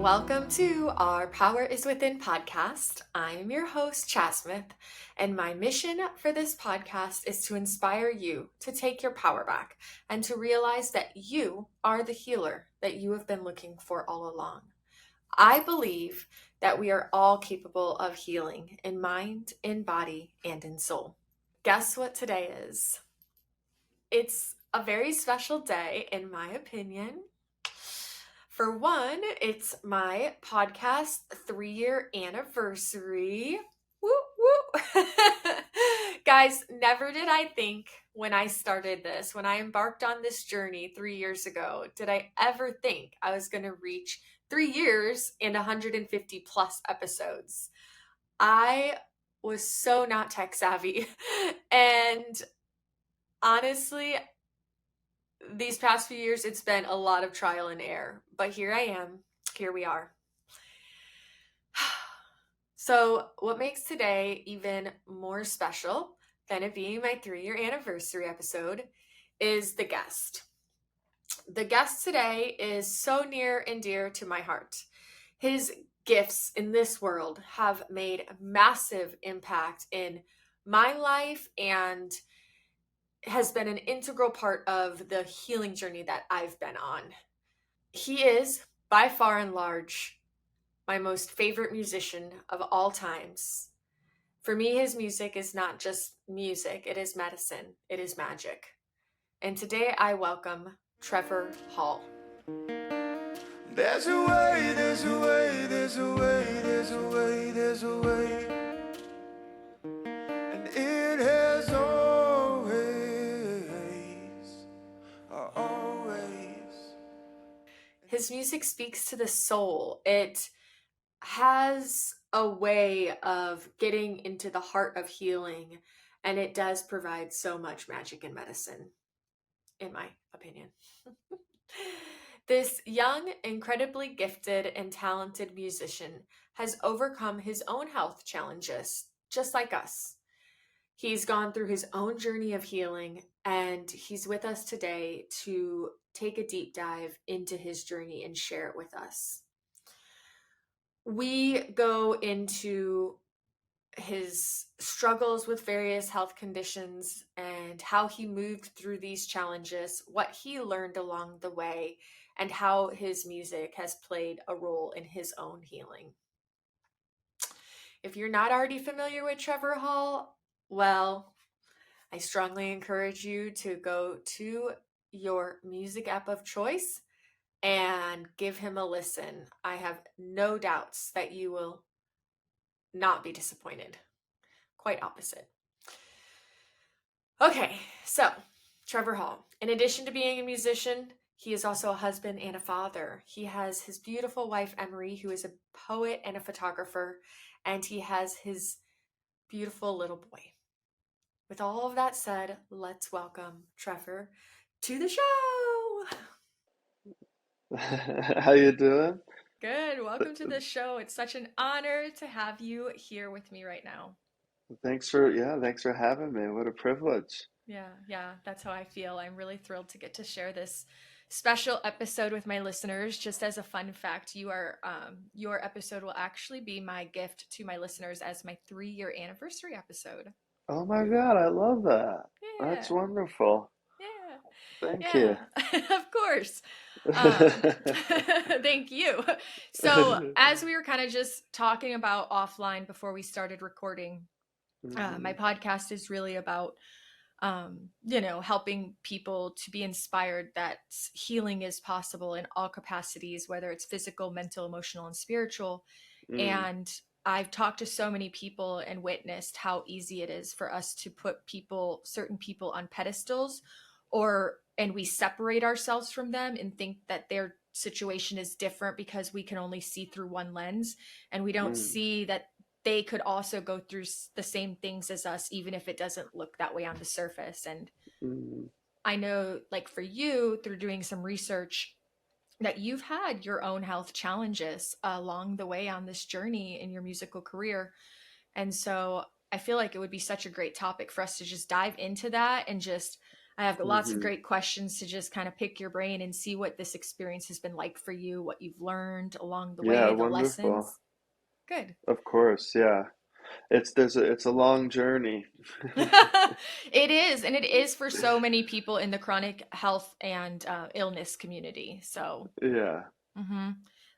Welcome to our Power is Within podcast. I'm your host, Chasmith, and my mission for this podcast is to inspire you to take your power back and to realize that you are the healer that you have been looking for all along. I believe that we are all capable of healing in mind, in body, and in soul. Guess what today is? It's a very special day, in my opinion. For one, it's my podcast 3-year anniversary. Woo woo. Guys, never did I think when I started this, when I embarked on this journey 3 years ago, did I ever think I was going to reach 3 years and 150 plus episodes. I was so not tech savvy. And honestly, these past few years, it's been a lot of trial and error, but here I am, here we are. So what makes today even more special than it being my 3-year anniversary episode is the guest. The guest today is so near and dear to my heart. His gifts in this world have made a massive impact in my life and has been an integral part of the healing journey that I've been on. He is, by far and large, my most favorite musician of all times. For me, his music is not just music, it is medicine, it is magic. And today I welcome Trevor Hall. There's a way, there's a way, there's a way, there's a way, there's a way. And it has always. His music speaks to the soul. It has a way of getting into the heart of healing, and it does provide so much magic and medicine, in my opinion. This young, incredibly gifted and talented musician has overcome his own health challenges, just like us. He's gone through his own journey of healing, and he's with us today to take a deep dive into his journey and share it with us. We go into his struggles with various health conditions and how he moved through these challenges, what he learned along the way, and how his music has played a role in his own healing. If you're not already familiar with Trevor Hall, well, I strongly encourage you to go to your music app of choice and give him a listen. I have no doubts that you will not be disappointed. Quite opposite. Okay, so Trevor Hall, in addition to being a musician, he is also a husband and a father. He has his beautiful wife, Emery, who is a poet and a photographer, and he has his beautiful little boy. With all of that said, let's welcome Trevor to the show. How you doing? Good. Welcome to the show. It's such an honor to have you here with me right now. Thanks for having me. What a privilege. Yeah, that's how I feel. I'm really thrilled to get to share this special episode with my listeners. Just as a fun fact, your episode will actually be my gift to my listeners as my 3-year anniversary episode. Oh my God, I love that. Yeah. That's wonderful. Yeah. Thank you. Of course. Thank you. So as we were kind of just talking about offline before we started recording, my podcast is really about, helping people to be inspired that healing is possible in all capacities, whether it's physical, mental, emotional, and spiritual. And I've talked to so many people and witnessed how easy it is for us to put certain people on pedestals, and we separate ourselves from them and think that their situation is different because we can only see through one lens, and we don't see that they could also go through the same things as us, even if it doesn't look that way on the surface. And I know, like for you, through doing some research, that you've had your own health challenges along the way on this journey in your musical career. And so I feel like it would be such a great topic for us to just dive into that and just I have lots of Hmm. great questions to just kind of pick your brain and see what this experience has been like for you, what you've learned along the Yeah, way, the wonderful. lessons. Good. Of course, yeah. It's a long journey. It is, and it is for so many people in the chronic health and illness community. So, Yeah, mhm.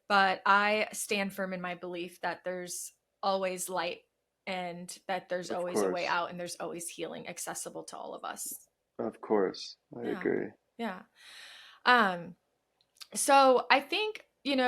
But I stand firm in my belief that there's always light and that there's of always a way course. out and there's always healing accessible to all of us. Of course. I Yeah. agree. Yeah. Um, So I think,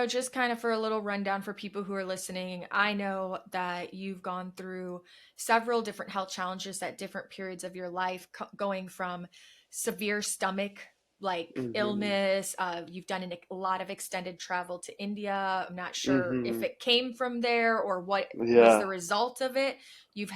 just kind of for a little rundown for people who are listening, I know that you've gone through several different health challenges at different periods of your life, going from severe stomach like Hmm. illness. You've done a lot of extended travel to India. I'm not sure if Hmm. it came from there or what was the Yeah. result of it. You've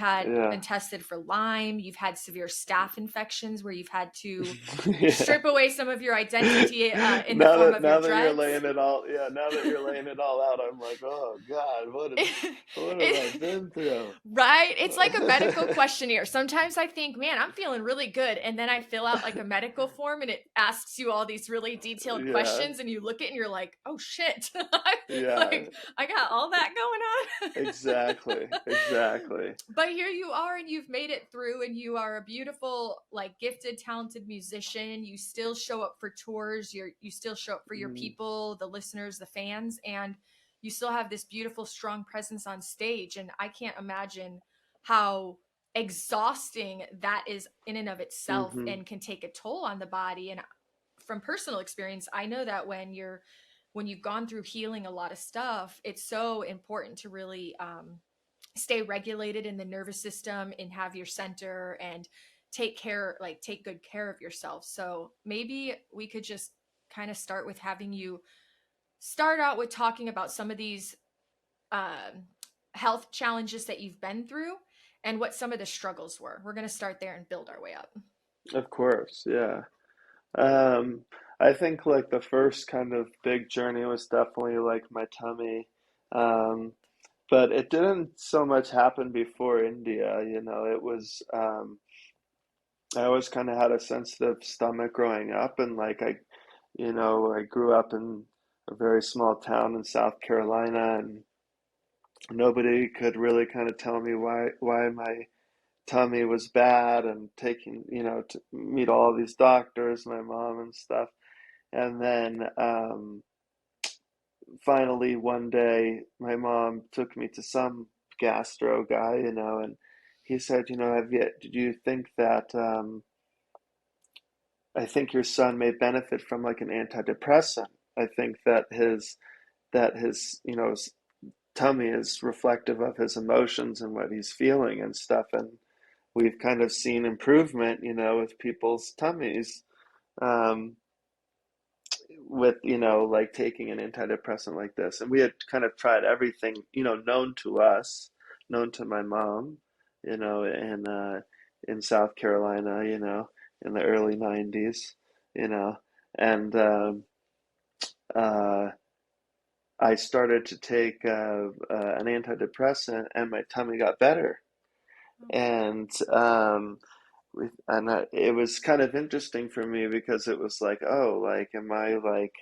been Yeah. tested for Lyme. You've had severe staph infections where you've had to Yeah. strip away some of your identity in the Now form that of your now that you're dreads. laying it all, yeah, now that you're laying it all out, I'm like, oh God, what have I It, been through? right? It's like a medical questionnaire. Sometimes I think, man, I'm feeling really good. And then I fill out like a medical form and it asks you all these really detailed Yeah, questions. And you look at it and you're like, oh shit. yeah, Like, I got all that going exactly, on. exactly. But here you are and you've made it through and you are a beautiful, like gifted, talented musician. You still show up for tours. You still show up for your Mm, people, the listeners, the fans, and you still have this beautiful, strong presence on stage. And I can't imagine how exhausting that is in and of itself mm-hmm, and can take a toll on the body. And from personal experience, I know that when you've gone through healing a lot of stuff, it's so important to really stay regulated in the nervous system and have your center and take good care of yourself. So maybe we could just kind of start with having you start out with talking about some of these um, health challenges that you've been through and what some of the struggles were. We're going to start there and build our way up. of course, yeah. Um, I think like the first kind of big journey was definitely like my tummy. Um, but it didn't so much happen before India, it was I always kind of had a sensitive stomach growing up, and like I grew up in a very small town in South Carolina, and nobody could really kind of tell me why my tummy was bad, and taking, to meet all these doctors, my mom and stuff. And then finally one day my mom took me to some gastro guy, and he said, did you think that I think your son may benefit from like an antidepressant. I think that his tummy is reflective of his emotions and what he's feeling and stuff. And we've kind of seen improvement, with people's tummies, um, with, like taking an antidepressant like this. And we had kind of tried everything, known to us, known to my mom, in South Carolina, in the early 90s, you know, and uh, I started to take an antidepressant, and my tummy got better. And it was kind of interesting for me because it was like, oh, like, am I like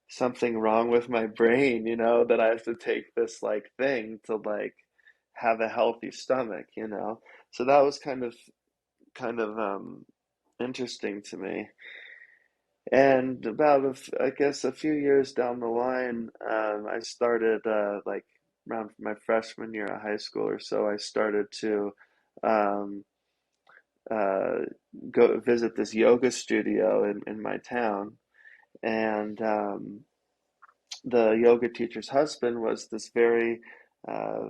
something wrong with my brain, that I have to take this like thing to like have a healthy stomach, So that was kind of interesting to me. And about, I guess, a few years down the line, I started, like around my freshman year of high school or so, I started to um, uh, go visit this yoga studio in my town. And the yoga teacher's husband was this very uh,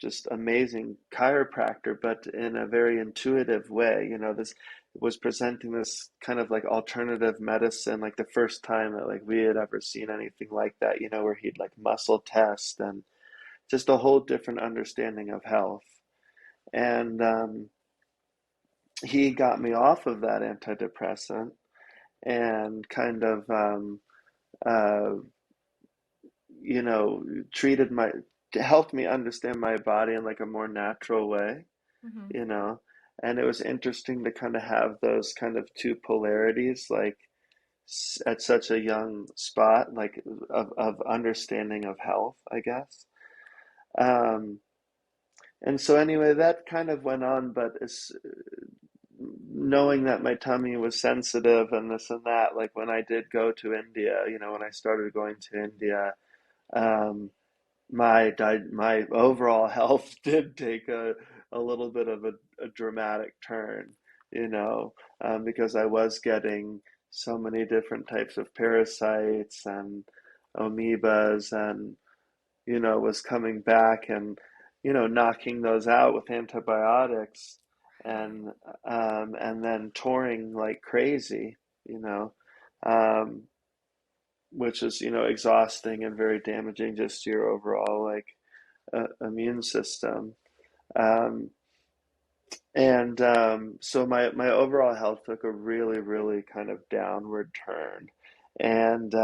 just amazing chiropractor, but in a very intuitive way. This was presenting this kind of like alternative medicine, like the first time that like we had ever seen anything like that, where he'd like muscle test and just a whole different understanding of health. And he got me off of that antidepressant and kind of uh, you know, treated my helped me understand my body in like a more natural way, Mm-hmm. you know. And it was interesting to kind of have those kind of two polarities, like at such a young spot, like of understanding of health, I guess. Um, and so anyway, that kind of went on, but it's knowing that my tummy was sensitive and this and that, like when I did go to India, when I started going to India, um, my overall health did take a little bit of a dramatic turn, you know, because I was getting so many different types of parasites and amoebas and, was coming back and, knocking those out with antibiotics Right. and then touring like crazy, you know, um, which is, exhausting and very damaging just to your overall like immune system. Um, and so my overall health took a really, really kind of downward turn. And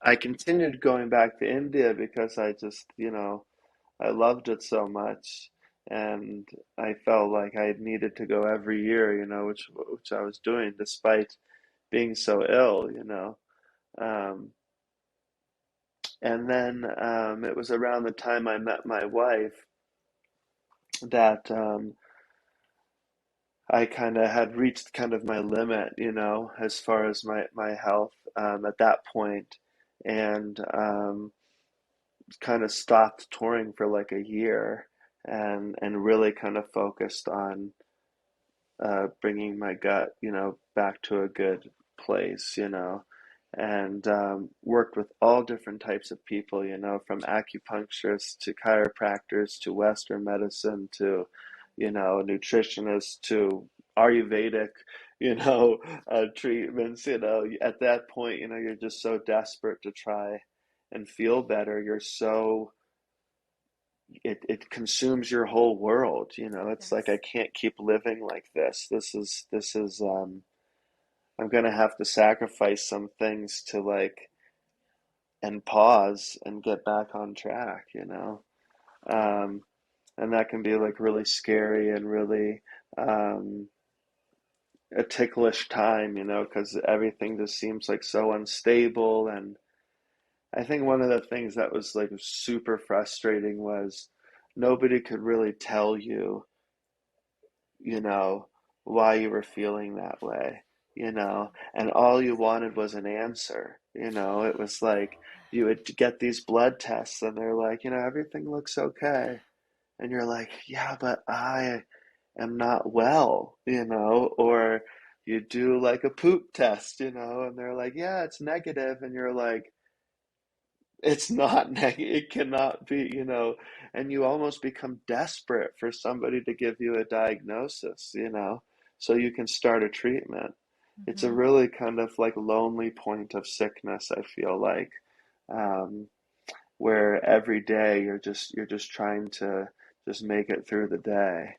I continued going back to India because I just, I loved it so much. And I felt like I needed to go every year, which I was doing despite being so ill. Um, and then it was around the time I met my wife that I kind of had reached kind of my limit, as far as my health at that point, and kind of stopped touring for like a year, and really kind of focused on bringing my gut, back to a good place, and worked with all different types of people, from acupuncturists to chiropractors to Western medicine to, nutritionists to Ayurvedic, treatments, at that point, you're just so desperate to try and feel better. You're so it consumes your whole world, it's like I Yes. can't keep living like this. This is I'm gonna have to sacrifice some things to like and pause and get back on track, Yeah. um and that can be like really scary and really um a ticklish time, because everything just seems like so unstable. And I think one of the things that was like super frustrating was nobody could really tell you, you know, why you were feeling that way, and all you wanted was an answer. It was like you would get these blood tests and they're like, everything looks okay. And you're like, yeah, but I am not well, or you do like a poop test, and they're like, yeah, it's negative. And you're like, it's not negative. It cannot be, and you almost become desperate for somebody to give you a diagnosis, so you can start a treatment. It's a Mm-hmm. really kind of like lonely point of sickness, I feel like, um, where every day you're just trying to just make it through the day,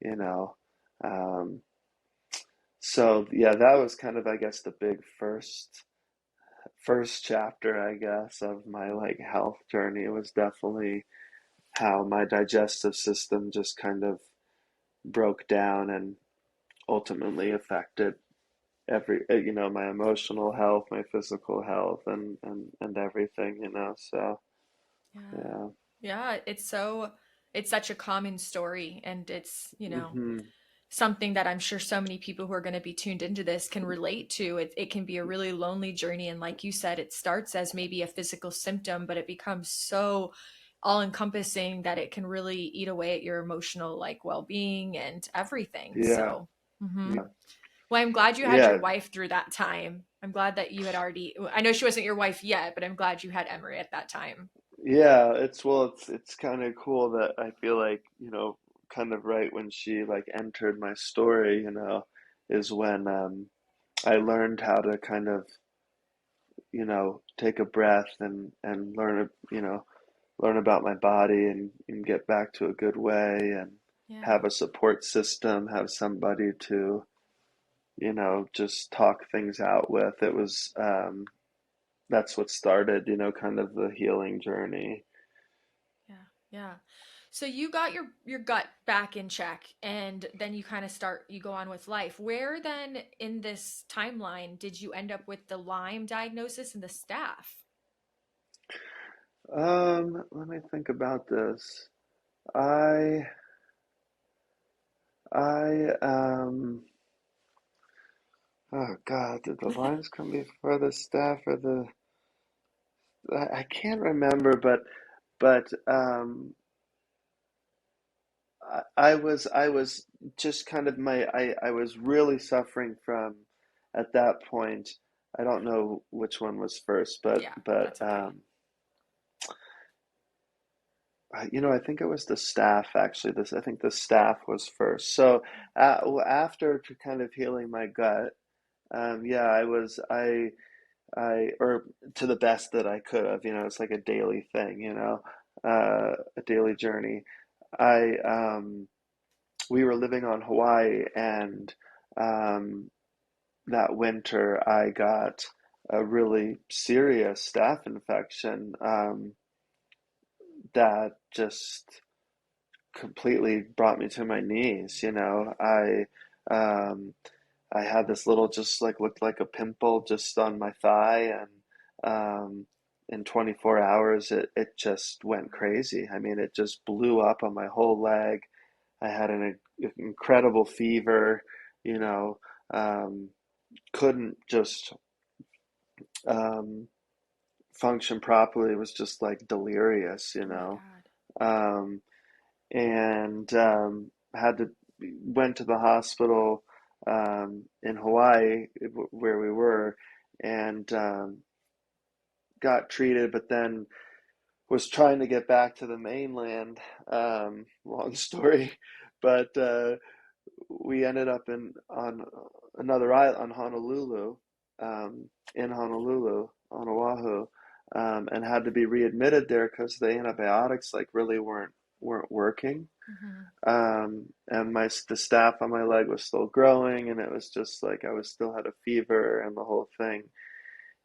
you know. Um, so yeah, that was kind of, I guess, the big first chapter, I guess, of my like health journey was definitely how my digestive system just kind of broke down and ultimately affected my emotional health, my physical health, and everything, So Yeah. yeah. Yeah, it's such a common story, and it's, Hmm. something that I'm sure so many people who are going to be tuned into this can relate to. It can be a really lonely journey. And like you said, it starts as maybe a physical symptom, but it becomes so all encompassing that it can really eat away at your emotional like well-being and everything. Yeah. So, mhm. Yeah. Well, I'm glad you had your Yeah. wife through that time. I'm glad that you had already, I know she wasn't your wife yet, but I'm glad you had Emery at that time. Yeah, it's kind of cool that I feel like, kind of right when she like entered my story, is when I learned how to kind of, take a breath and learn about my body and get back to a good way and Yeah. have a support system, have somebody to, just talk things out with. It was that's what started, kind of the healing journey. Yeah. Yeah. So you got your gut back in check, and then you kind of you go on with life. Where then in this timeline did you end up with the Lyme diagnosis and the staph? Let me think about this. I I oh God, did the lines come before the staff or the I can't remember, but I was just kind of I was really suffering from at that point. I don't know which one was first, but Yeah, but that's okay. I think it was the staff actually. I think the staff was first. So after kind of healing my gut, yeah, or to the best that I could have. It's like a daily thing. A daily journey. I We were living on Hawaii, and um, that winter I got a really serious staph infection that just completely brought me to my knees. Um, I had this little, just like looked like a pimple just on my thigh, and in 24 hours it just went crazy. I mean, it just blew up on my whole leg. I had an incredible fever, you know, um, couldn't just um, function properly. It was just like delirious, Oh my God. um, and had to went to the hospital in Hawaii where we were, and got treated, but then was trying to get back to the mainland. Long story, but we ended up on another island on Honolulu, in Honolulu on Oahu, and had to be readmitted there because the antibiotics like really weren't working. Hmm. And the staph on my leg was still growing, and it was just like I was still had a fever and the whole thing.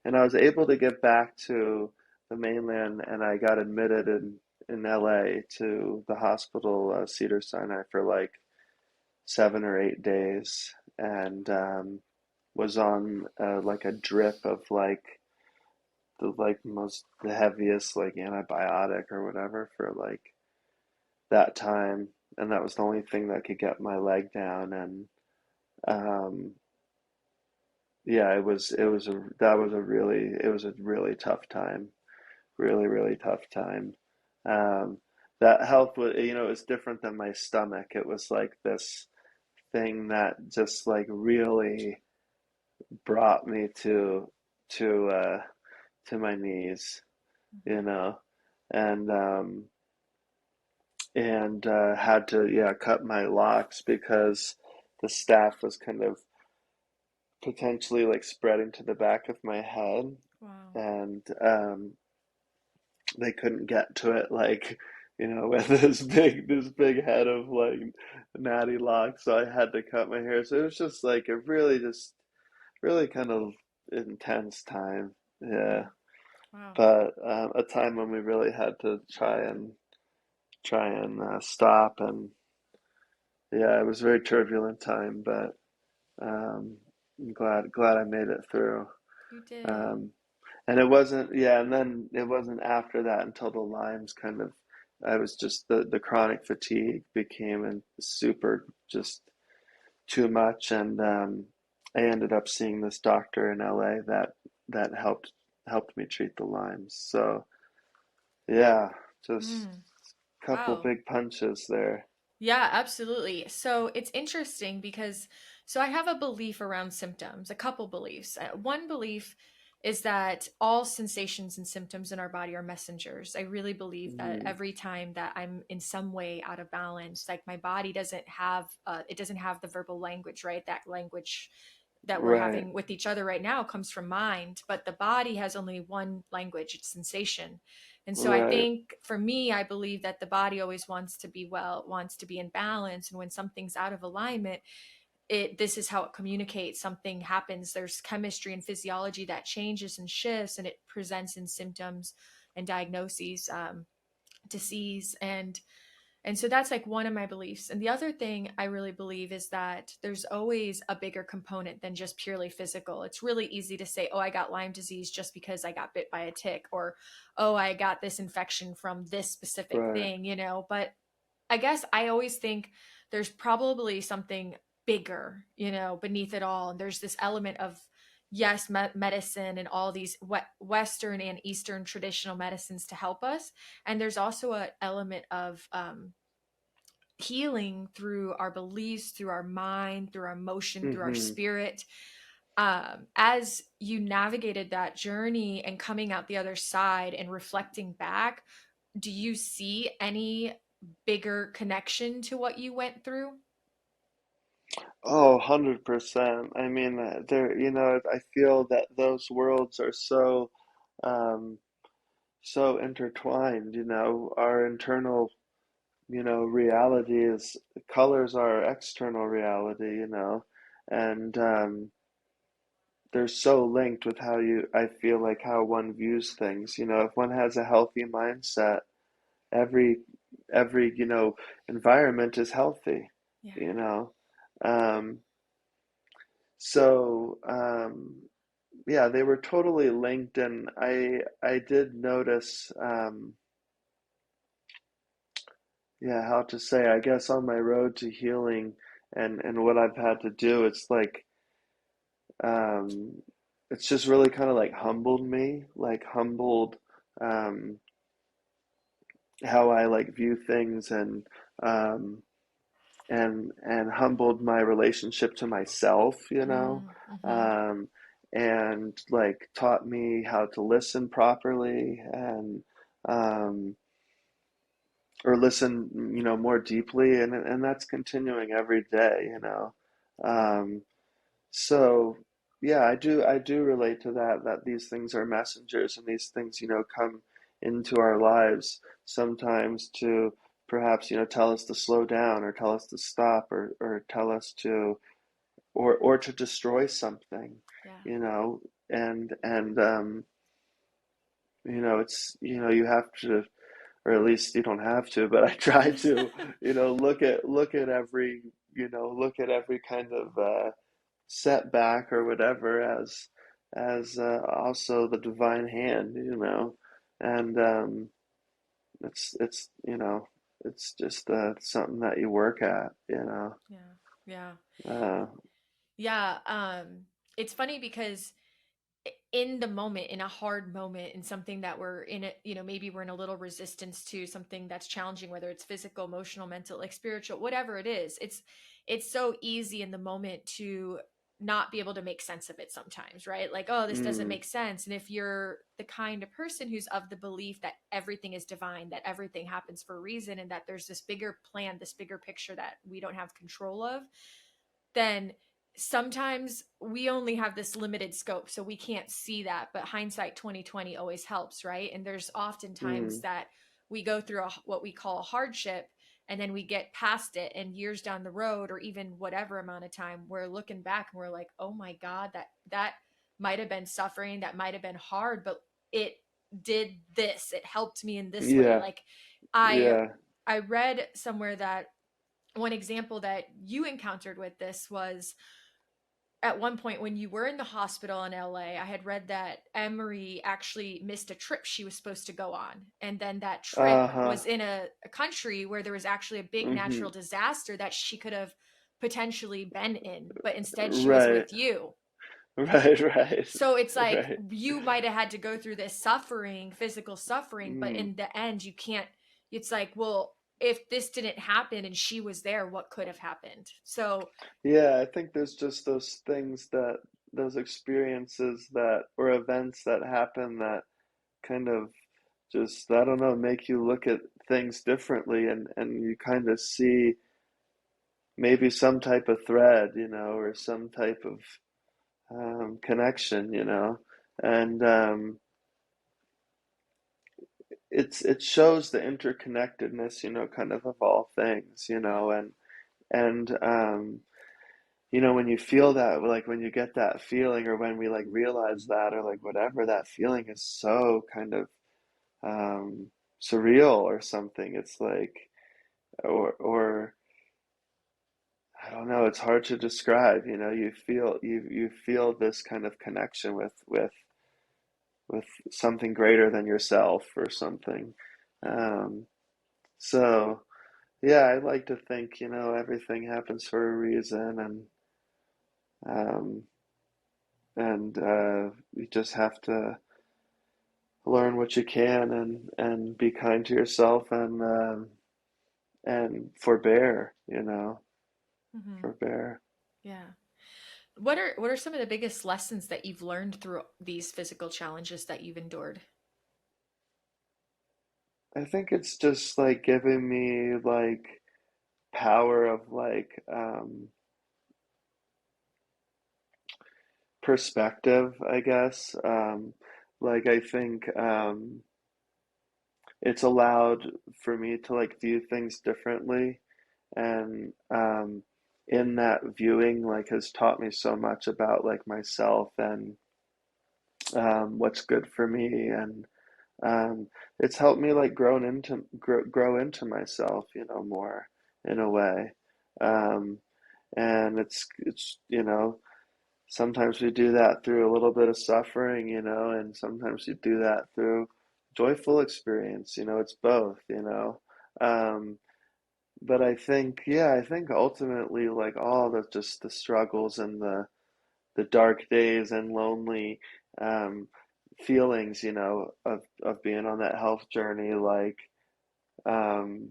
And I was able to get back to the mainland, and I got admitted in LA to the hospital, Cedar Sinai, for like 7 or 8 days, and was on like a drip of like the heaviest like antibiotic or whatever for like that time, and that was the only thing that could get my leg down. And um, yeah, it was a really tough time, really really tough time. Um, that health was, it was different than my stomach. It was like this thing that just like really brought me to to my knees, you know, and had to, yeah, cut my locks because the staph was kind of potentially like spreading to the back of my head, Wow. and they couldn't get to it like, with this big head of like natty locks, so I had to cut my hair. So it was just like a really kind of intense time. Yeah. Yeah. Wow. But a time when we really had to try and stop. And yeah, it was a very turbulent time, but I'm glad I made it through. You did. Um, and it wasn't, yeah, and then it wasn't after that until the Lyme's kind of, I was just the chronic fatigue became super just too much, and I ended up seeing this doctor in LA that helped me treat the Lyme's. So yeah, just Mm. couple Wow. big punches there. Yeah, absolutely. So it's interesting because I have a belief around symptoms, a couple beliefs. One belief is that all sensations and symptoms in our body are messengers. I really believe that Mm, every time that I'm in some way out of balance, like my body doesn't have it doesn't have the verbal language, right? That language that we're right, having with each other right now comes from mind, but the body has only one language, it's sensation. And so I right, think for me, I believe that the body always wants to be well, wants to be in balance. And when something's out of alignment, this is how it communicates. Something happens. There's chemistry and physiology that changes and shifts, and it presents in symptoms and diagnoses. disease. And so that's like one of my beliefs. And the other thing I really believe is that there's always a bigger component than just purely physical. It's really easy to say, oh, I got Lyme disease just because I got bit by a tick, or oh, I got this infection from this specific Right. thing, But I guess I always think there's probably something bigger, beneath it all. And there's this element of, yes, medicine and all these Western and Eastern traditional medicines to help us. And there's also an element of healing through our beliefs, through our mind, through our emotion, through our Mm-hmm. spirit. As you navigated that journey and coming out the other side and reflecting back, do you see any bigger connection to what you went through? Oh, 100%. I mean, I feel that those worlds are um, so intertwined, our internal, reality is colors our external reality, and they're so linked with I feel like how one views things. If one has a healthy mindset, every every environment is healthy, Yeah. you know. Um, so yeah, they were totally linked, and I did notice, yeah, how to say, I guess on my road to healing and what I've had to do, um, it's just really kind of like humbled me, like humbled um, how I like view things, um, and humbled my relationship to myself, Mm-hmm. um, and like taught me how to listen properly and um, or listen, more deeply, and that's continuing every day, Um, so yeah, I do relate to that these things are messengers, and these things, come into our lives sometimes to perhaps, tell us to slow down, or tell us to stop, or tell us to, or to destroy something, Yeah. you know, and it's, you have to, or at least you don't have to, but I try to, look at every kind of setback or whatever as also the divine hand, and it's it's just something that you work at, Yeah. Yeah. uh, Yeah. It's funny because in the moment, in a hard moment, in something that we're in it, maybe we're in a little resistance to something that's challenging, whether it's physical, emotional, mental, like spiritual, whatever it is, it's so easy in the moment to not be able to make sense of it sometimes, right? Like, oh, this doesn't mm, make sense. And if you're the kind of person who's of the belief that everything is divine, that everything happens for a reason, and that there's this bigger plan, this bigger picture that we don't have control of, then sometimes we only have this limited scope, so we can't see that. But hindsight 2020 always helps, right? And there's often times mm, that we go through what we call a hardship, and then we get past it, and years down the road, or even whatever amount of time, we're looking back and we're like, oh my god, that might have been suffering, that might have been hard, but it did this, it helped me in this way. yeah, Like, i yeah, I read somewhere that one example that you encountered with this was at one point when you were in the hospital in LA. I had read that Emery actually missed a trip she was supposed to go on. And then that trip uh-huh, was in a country where there was actually a big hmm, natural disaster that she could have potentially been in, but instead she was right, with you. right, right, So it's like right, you might have had to go through this suffering, physical suffering, but mm. in the end, you can't. It's like, well, if this didn't happen and she was there, what could have happened? So, Yeah, I think there's just those experiences that, or events that happen, that kind of just, I don't know, make you look at things differently, and you kind of see maybe some type of thread, or some type of connection, and it shows the interconnectedness, kind of all things, yeah, and when you feel that, like when you get that feeling, or when we like realize that, or like whatever, that feeling is so kind of um, surreal or something. It's like, or I don't know, it's hard to describe, you know, you feel this kind of connection with something greater than yourself or something. Yeah. Um, so yeah, I like to think, you know, everything happens for a reason, um, and you just have to learn what you can and be kind to yourself and forbear, you know, Hmm. forbear. Yeah. What are some of the biggest lessons that you've learned through these physical challenges that you've endured? I think it's just like giving me like power of perspective, I guess. Like I think it's allowed for me to like view things differently, and in that viewing like has taught me so much about like myself and what's good for me, and um, it's helped me like grow into myself, you know, more in a way. Um, and it's you know, sometimes we do that through a little bit of suffering, you know, and sometimes we do that through joyful experience, you know, it's both, you know. Um, but I think, yeah, I think ultimately, like all the just the struggles and the dark days and lonely um, feelings, you know, of being on that health journey, like um,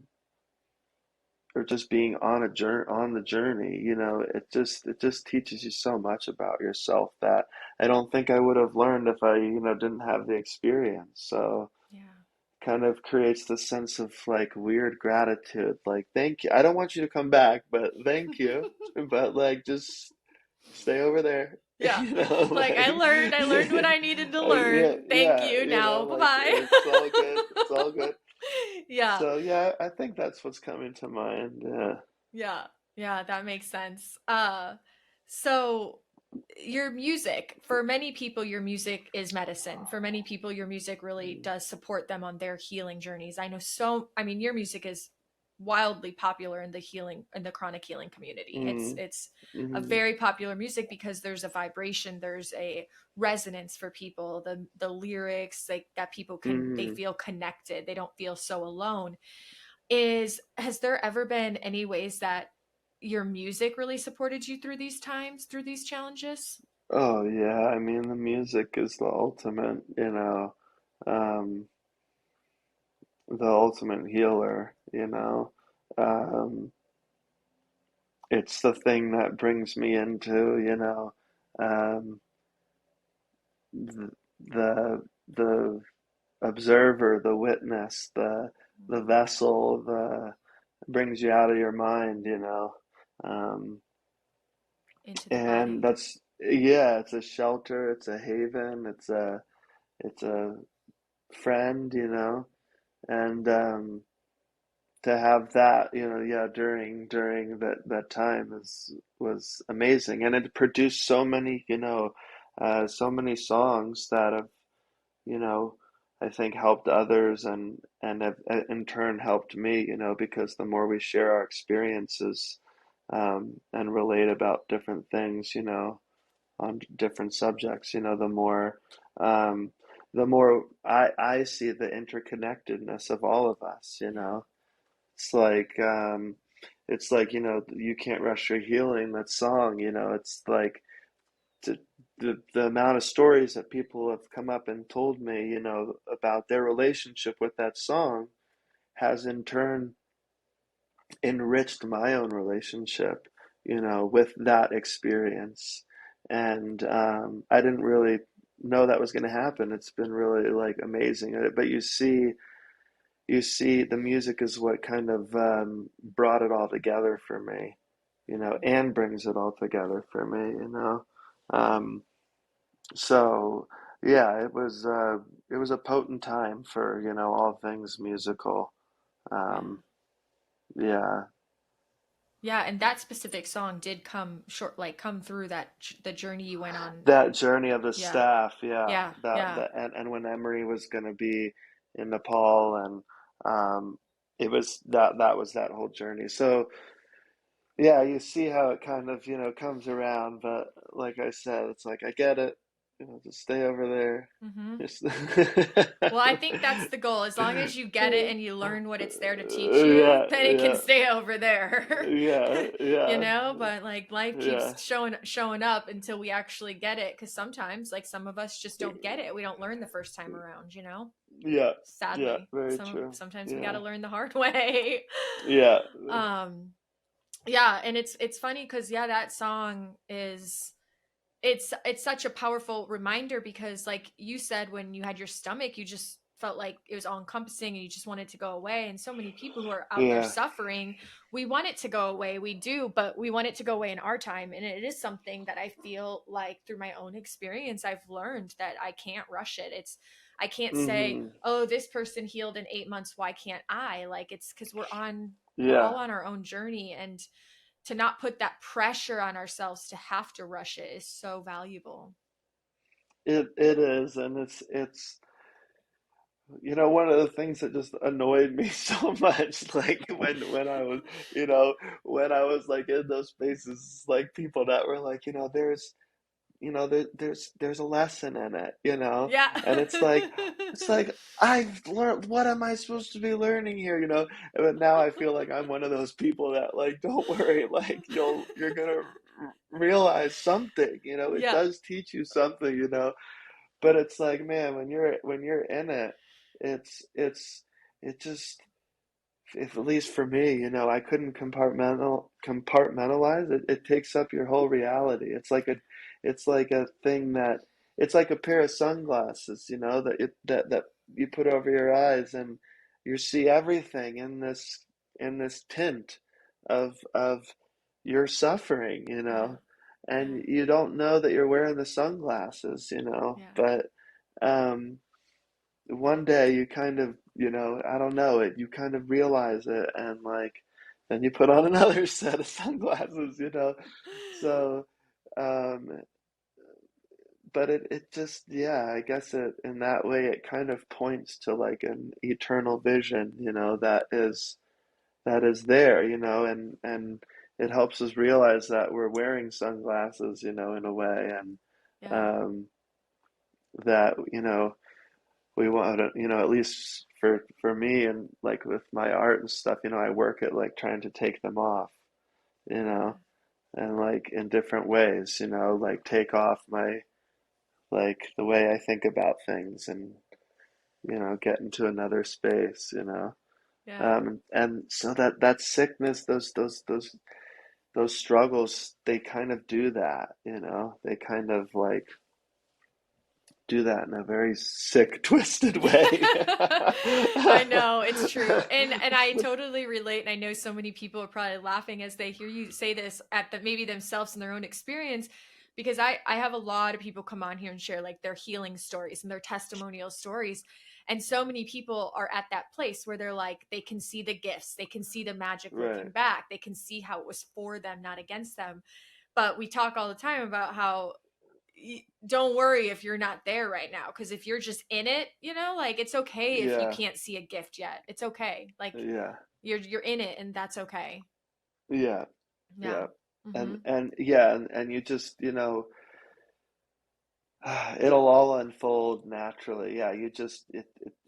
or just being on a journey on the journey, you know, it just teaches you so much about yourself that I don't think I would have learned if I, you know, didn't have the experience. So Yeah. kind of creates this sense of like weird gratitude, like thank you. I don't want you to come back, but thank you. But like just stay over there. Yeah. You know, Like like I learned what I needed to yeah, learn. Thank yeah, you. you know, Now, like bye-bye. it's all good. It's all good. Yeah. So yeah, I think that's what's coming to mind. Yeah. Yeah. Yeah, that makes sense. So your music, for many people, your music is medicine. For many people, your music really does support them on their healing journeys. I mean, your music is wildly popular in the healing in the chronic healing community. Mm, It's a mm, very popular music because there's a vibration, there's a resonance for people. The lyrics like that people they mm. feel connected. They don't feel so alone. Is has there ever been any ways that your music really supported you through these times, through these challenges? Oh yeah, I mean the music is the ultimate, you know, um, the ultimate healer, you know. Um, it's the thing that brings me into, you know, um, the the observer, the witness, the vessel, the brings you out of your mind, you know. Um, Into the and body. that's yeah, it's a shelter, it's a haven, it's a friend, you know, and to have that, you know, yeah, during that time was amazing, and it produced so many, you know, so many songs that have, you know, I think helped others and have in turn helped me, you know, because the more we share our experiences and relate about different things, you know, on different subjects, you know, um, the more I see the interconnectedness of all of us, you Yeah. know. It's like, you know, you can't rush your healing, that song, you know, it's like to, the amount of stories that people have come up and told me, you know, about their relationship with that song has in turn enriched my own relationship, you know, with that experience. And I didn't really know that was going to happen. It's been really like amazing. But you see, the music is what kind of brought it all together for me, you know, and brings it all together for me, you know. Um, so yeah, it was a potent time for, you know, all things musical. Yeah. Um, yeah. Yeah, and that specific song did come short, like come through the journey you went on. That journey of the Yeah. staff, yeah, Yeah. Yeah. and when Emery was going to be in Nepal, um, it was that was that whole journey. So yeah, you see how it kind of, comes around, but like I said, it's like I get it, just stay over there. Mm-hmm. Just Well, I think that's the goal. As long as you get it and you learn what it's there to teach you, yeah, then it can yeah, stay over there. yeah, You yeah, know, but like life yeah, keeps showing up until we actually get it, cuz sometimes like some of us just don't get it. We don't learn the first time around, you know? yeah, yeah, Sadly. very true. Sometimes we got to Yeah, learn the hard way. yeah, um yeah, and it's funny cuz yeah, that song is it's such a powerful reminder because like you said when you had your stomach you just felt like it was all encompassing and you just wanted to go away, and so many people who are out there yeah. suffering, we want it to go away, we do, but we want it to go away in our time, and it is something that I feel like through my own experience I've learned that I can't rush it. It's I can't say, Hmm. oh, this person healed in 8 months, why can't I? Like it's because we're all Yeah. on our own journey, and to not put that pressure on ourselves to have to rush it is so valuable. It is, and it's one of the things that just annoyed me so much, like when I was, you know, when I was like in those spaces, like people that were like, there's a lesson in it, Yeah. and it's like I've learned, what am I supposed to be learning here, but now I feel like I'm one of those people that like, don't worry, like you're gonna realize something, it Yeah. does teach you something, but it's like, man, when you're in it, it's it just, if at least for me, I couldn't compartmentalize it. It takes up your whole reality. It's like a thing that it's like a pair of sunglasses, that you put over your eyes, and you see everything in this tint of your suffering, Yeah. Yeah. and you don't know that you're wearing the sunglasses, Yeah. but um one day you kind of, I don't know it, you kind of realize it, and like then you put on another set of sunglasses, So, um, but it just, yeah, I guess it in that way it kind of points to like an eternal vision, that is there, and it helps us realize that we're wearing sunglasses, in a way, and Yeah. um, that, we want to, at least for me, and like with my art and stuff, I work at like trying to take them off, you Yeah. know, and like in different ways, like take off my, like the way I think about things, and get into another space, Yeah. and so that sickness, those struggles, they kind of do that, they kind of like do that in a very sick, twisted way. I know it's true, and I totally relate, and I know so many people are probably laughing as they hear you say this at the maybe themselves in their own experience, because I have a lot of people come on here and share like their healing stories and their testimonial stories, and so many people are at that place where they're like they can see the gifts, they can see the magic looking Right. back, they can see how it was for them, not against them, but we talk all the time about how don't worry if you're not there right now, because if you're just in it, like it's okay if you Yeah. can't see a gift yet, it's okay, like Yeah. you're in it and that's okay. Yeah. Yeah. Yeah. And Mm-hmm. and yeah, and you just, it'll all unfold naturally. Yeah, you just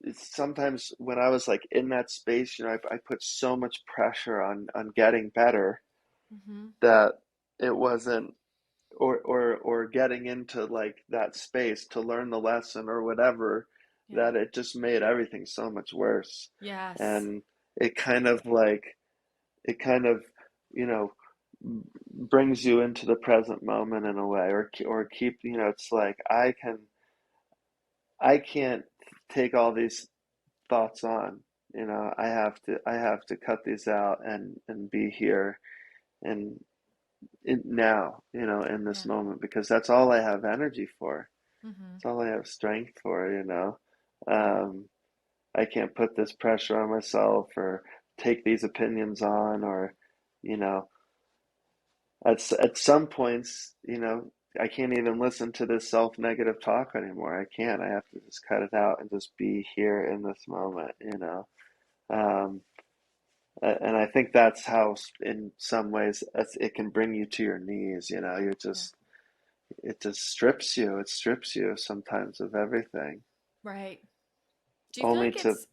it's sometimes when I was like in that space, I put so much pressure on getting better, Mm-hmm. that it wasn't, or getting into like that space to learn the lesson or whatever, Yeah. that it just made everything so much worse. Yes. And it kind of like it kind of, you know, brings you into the present moment in a way, or keep, it's like I can't take all these thoughts on, I have to cut these out, and be here, and now, in this Yeah. moment, because that's all I have energy for. Mm-hmm. It's all I have strength for. Yeah. Um, I can't put this pressure on myself, or take these opinions on, or, you know, at some points, I can't even listen to this self-negative talk anymore. I can't. I have to just cut it out and just be here in this moment. Um, and I think that's how, in some ways, it can bring you to your knees. You Yeah. just it just strips you. It strips you sometimes of everything, Right. Do you feel only like to, it's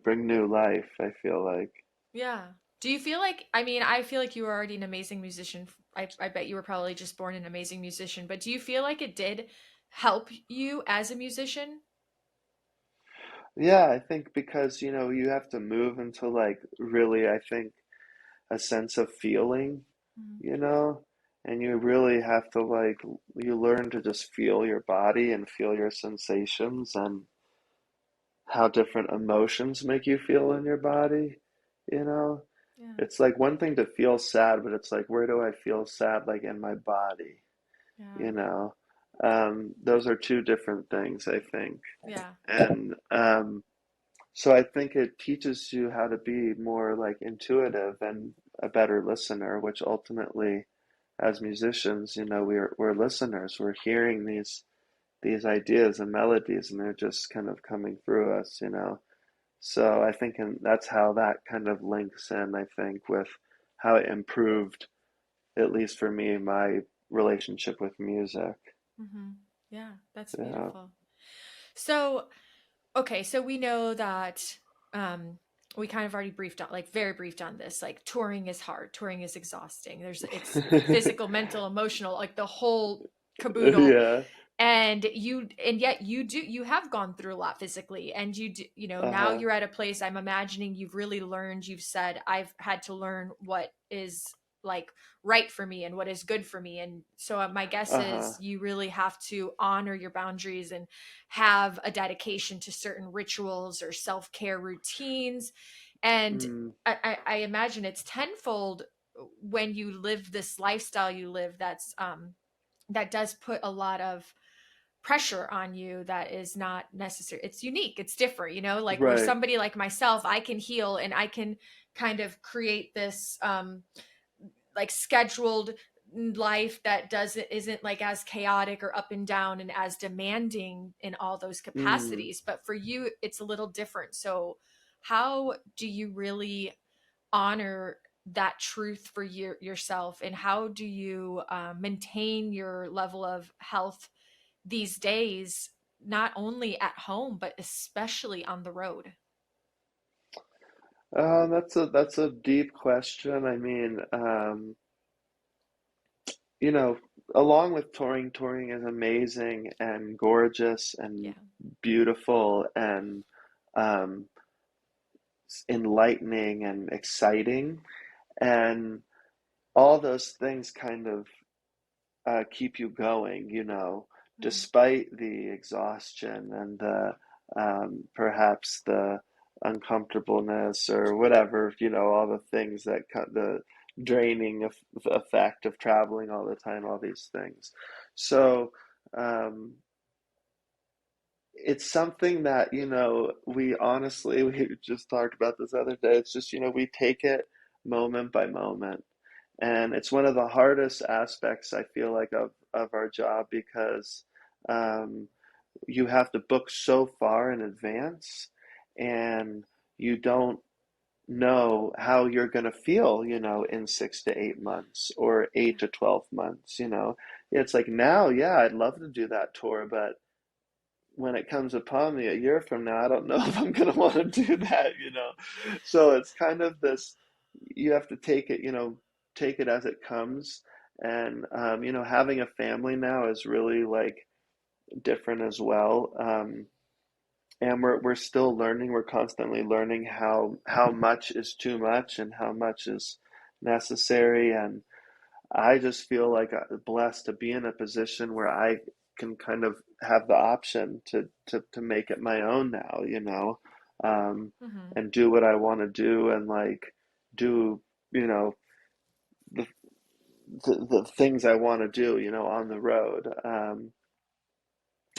bring new life, I feel like. yeah. Do you feel like, I mean, I feel like you were already an amazing musician. I bet you were probably just born an amazing musician, but do you feel like it did help you as a musician? Yeah, I think because, you have to move into like really, I think, a sense of feeling, Mhm. you know, and you really have to like, you learn to just feel your body and feel your sensations and how different emotions make you feel in your body, you know? Yeah. It's like one thing to feel sad, but it's like, where do I feel sad? Like in my body, Yeah. you know? Those are two different things, I think. Yeah. And so I think it teaches you how to be more like intuitive and a better listener, which ultimately, as musicians, we're listeners. We're hearing these ideas and melodies, and they're just kind of coming through us. So I think that's how that kind of links in, I think, with how it improved, at least for me, my relationship with music. Hmm. Yeah, that's Yeah. beautiful. So, okay, so we know that um we kind of already briefed on, like very briefed on this. Like touring is hard, touring is exhausting. It's physical, mental, emotional, like the whole caboodle. Yeah. And yet you have gone through a lot physically, and now Uh-huh. you're at a place, I'm imagining you've really learned, you've said, I've had to learn what is like right for me and what is good for me. And so my guess Uh-huh. is you really have to honor your boundaries and have a dedication to certain rituals or self-care routines. And Mm, I imagine it's tenfold when you live this lifestyle you live, that does put a lot of pressure on you that is not necessary. It's unique, it's different, like where right. somebody like myself, I can heal and I can kind of create this like scheduled life that doesn't isn't like as chaotic or up and down and as demanding in all those Mm. capacities. But for you it's a little different. So how do you really honor that truth for yourself, and how do you maintain your level of health these days, not only at home but especially on the road? That's a deep question. I mean, you know, along with touring is amazing and gorgeous and Yeah. beautiful and um, enlightening and exciting, and all those things kind of keep you going, Mm-hmm. despite the exhaustion and the perhaps the uncomfortableness or whatever, all the things that the draining effect of traveling all the time, all these things. So um, it's something that, we honestly, we just talked about this other day. It's just, we take it moment by moment. And it's one of the hardest aspects, I feel like, of our job because um, you have to book so far in advance and you don't know how you're going to feel, in 6 to 8 months or Yeah. 8 to 12 months. It's like now, yeah, I'd love to do that tour, but when it comes upon me a year from now, I don't know if I'm going to want to do that. So it's kind of this, you have to take it as it comes. And, having a family now is really like different as well. And we're still learning, we're constantly learning how much is too much and how much is necessary. And I just feel like blessed to be in a position where I can kind of have the option to make it my own now, um, Mm-hmm. and do what I want to do and like do, you know, the the things I want to do, on the road.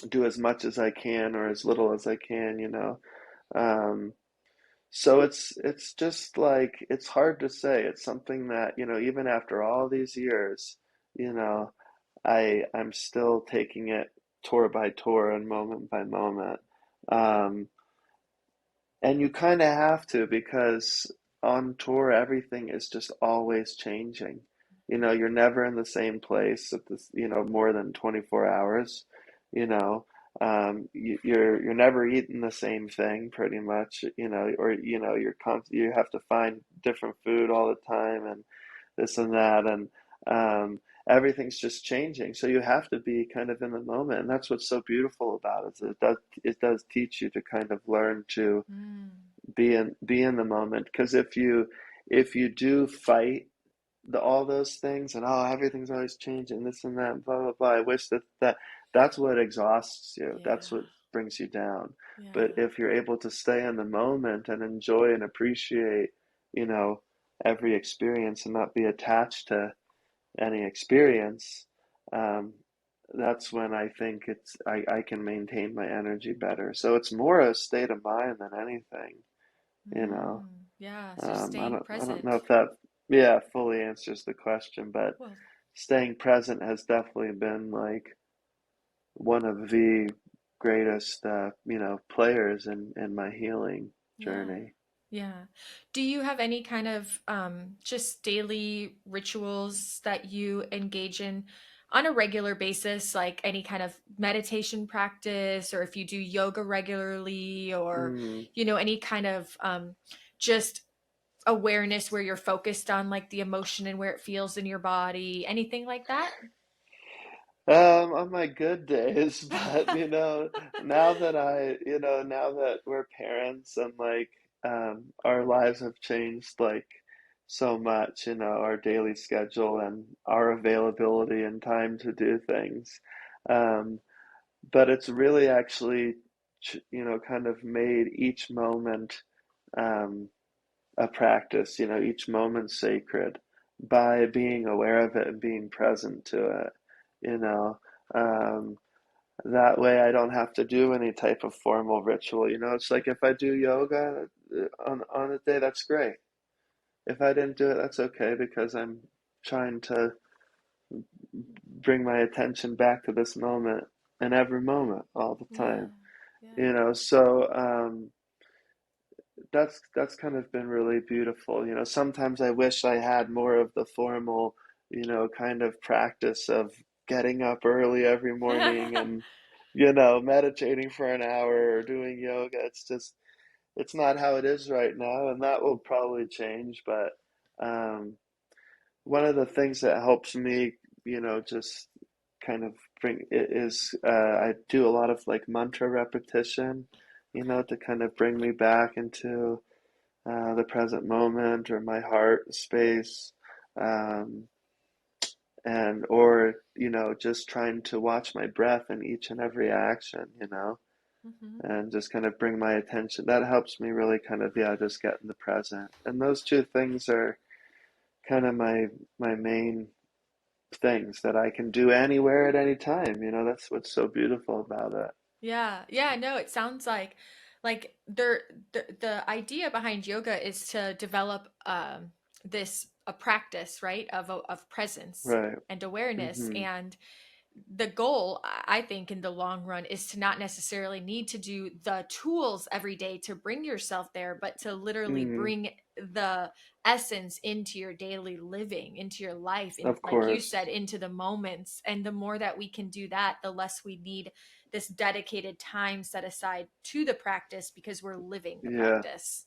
Do as much as I can or as little as I can. Um, so it's just like it's hard to say. It's something that, even after all these years, you know, I'm still taking it tour by tour and moment by moment. Um, And you kind of have to, because on tour everything is just always changing. You know, you're never in the same place at this, you know, more than 24 hours. You know, you're never eating the same thing pretty much. You know, or you know, you have to find different food all the time and this and that, and um, everything's just changing. So you have to be kind of in the moment, and that's what's so beautiful about it. Is it does teach you to kind of learn to Mm. be in the moment. Because if you do fight all those things, and oh, everything's always changing, this and that, blah blah blah. I wish that's what exhausts you. That's Yeah. what brings you down. But Yeah. if you're able to stay in the moment and enjoy and appreciate, you know, every experience and not be attached to any experience, um, that's when I think I can maintain my energy better. So it's more a state of mind than anything, you know. Yeah. So staying I don't know present. if that, yeah, fully answers the question, but Well, staying present has definitely been like one of the greatest, players in my healing yeah. journey. Yeah. Do you have any kind of just daily rituals that you engage in on a regular basis, like any kind of meditation practice, or if you do yoga regularly, or, Mm. any kind of just awareness where you're focused on like the emotion and where it feels in your body, anything like that? On my good days, but now that we're parents and like our lives have changed like so much, our daily schedule and our availability and time to do things. Um, but it's really actually, kind of made each moment um, a practice, each moment sacred by being aware of it and being present to it, you know. Um, that way I don't have to do any type of formal ritual, It's like if I do yoga on a day, that's great. If I didn't do it, that's okay because I'm trying to bring my attention back to this moment and every moment all the Yeah. time, Yeah. So that's kind of been really beautiful. Sometimes I wish I had more of the formal, kind of practice of getting up early every morning and, meditating for an hour or doing yoga. It's not how it is right now, and that will probably change. But one of the things that helps me, just kind of bring it is I do a lot of like mantra repetition, to kind of bring me back into the present moment or my heart space, um, and or just trying to watch my breath in each and every action, Hmm. and just kind of bring my attention. That helps me really kind of, yeah, just get in the present. And those two things are kind of my main things that I can do anywhere at any time. That's what's so beautiful about it. Yeah, yeah, no, it sounds like the idea behind yoga is to develop this a practice, right, of presence Right. and awareness. Mm-hmm. And the goal, I think, in the long run is to not necessarily need to do the tools every day to bring yourself there, but to literally Mm-hmm. bring the essence into your daily living, into your life, and Of like you said, course. into the moments. And the more that we can do that, the less we need this dedicated time set aside to the practice because we're living the Yeah. practice.